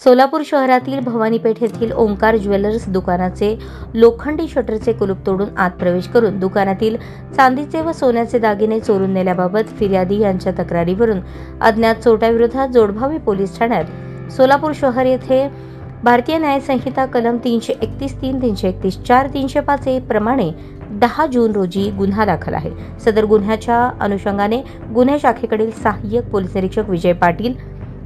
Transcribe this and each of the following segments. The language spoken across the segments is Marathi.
सोलापूर शहरातील भवानी पेठ येथील ओंकार ज्वेलर्स दुकानाचे लोखंडी शटरचे कुलूप तोडून आत प्रवेश करून दुकानातील चांदीचे व सोन्याचे दागिने चोरून नेल्याबाबत फिर्यादी यांच्या तक्रारीवरून अज्ञात चोरट्याविरोधात जोडभावी पोलीस ठाण्यात सोलापूर शहर येथे भारतीय न्याय संहिता कलम 331(3), 331(4), 305 प्रमाणे 10 जून रोजी गुन्हा दाखल आहे। सदर गुन्ह्याच्या अनुषंगाने गुन्हे शाखेकडील सहाय्यक पोलीस निरीक्षक विजय पाटील,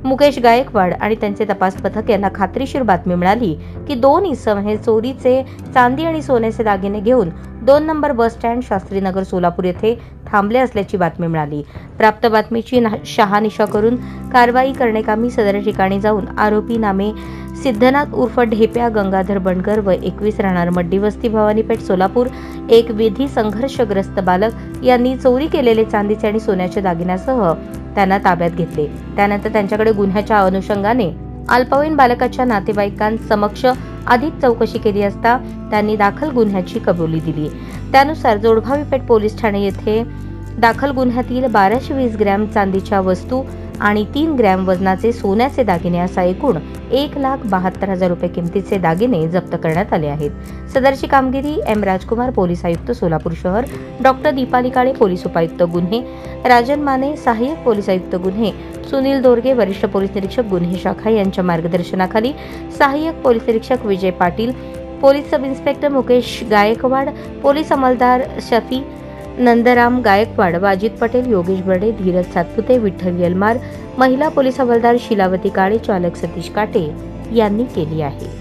मुकेश गायकवाड आणि त्यांचे तपास पथक यांना खात्रीशीर बातमी मिळाली की 2 इसम हे चोरीचे चांदी आणि सोन्याचे दागिने घेऊन 2 number bus stand Shastrinagar Solapur येथे थांबले असल्याची बातमी मिळाली। प्राप्त बातमीची शहानिशा करून कारवाई करण्याकामी सदर ठिकाणी जाऊन आरोपी नामे सिद्धनाथ उर्फ ढेप्या गंगाधर बनकर व 21 राहणार मड्डी वस्ती भवानी पेठ सोलापूर एक विधी संघर्षग्रस्त बालक यांनी चोरी केलेले चांदीचे आणि सोन्याच्या दागिन्यासह त्यांना ताब्यात घेतले। त्यानंतर त्यांच्याकडे गुन्ह्याच्या अनुषंगाने अल्पवयीन बालकाच्या नातेवाईकांसमक्ष अधिक चौकशी केली असता त्यांनी दाखल गुन्ह्याची कबुली दिली। त्यानुसार जोडभावी पेठ पोलीस ठाणे येथे दाखल गुन्ह्यातील 1220 ग्रॅम चांदीच्या वस्तू आणि 3 ग्रॅम वजनाचे सोन्याचे दागिने असा एकूण 1,72,000 रुपये किमतीचे दागिने जप्त करण्यात आले आहेत। सदरची कामगिरी एम राजकुमार पोलीस आयुक्त सोलापूर शहर, डॉक्टर दीपाली काळे पोलीस उपायुक्त गुन्हे, राजन माने सहाय्यक पोलीस आयुक्त गुन्हे, सुनील दोरगे वरिष्ठ पोलीस निरीक्षक गुन्हे शाखा यांच्या मार्गदर्शनाखाली सहाय्यक पोलीस निरीक्षक Vijay Patil, police sub inspector Mukesh Gaikwad, police अंमलदार शफी नंदराम गायकवाड, वाजिद पटेल, योगेश बर्डे, धीरज सातपुते, विठ्ठल यलमार, महिला पोलीस हवालदार शिलावती काळे, चालक सतीश काटे यांनी केली आहे।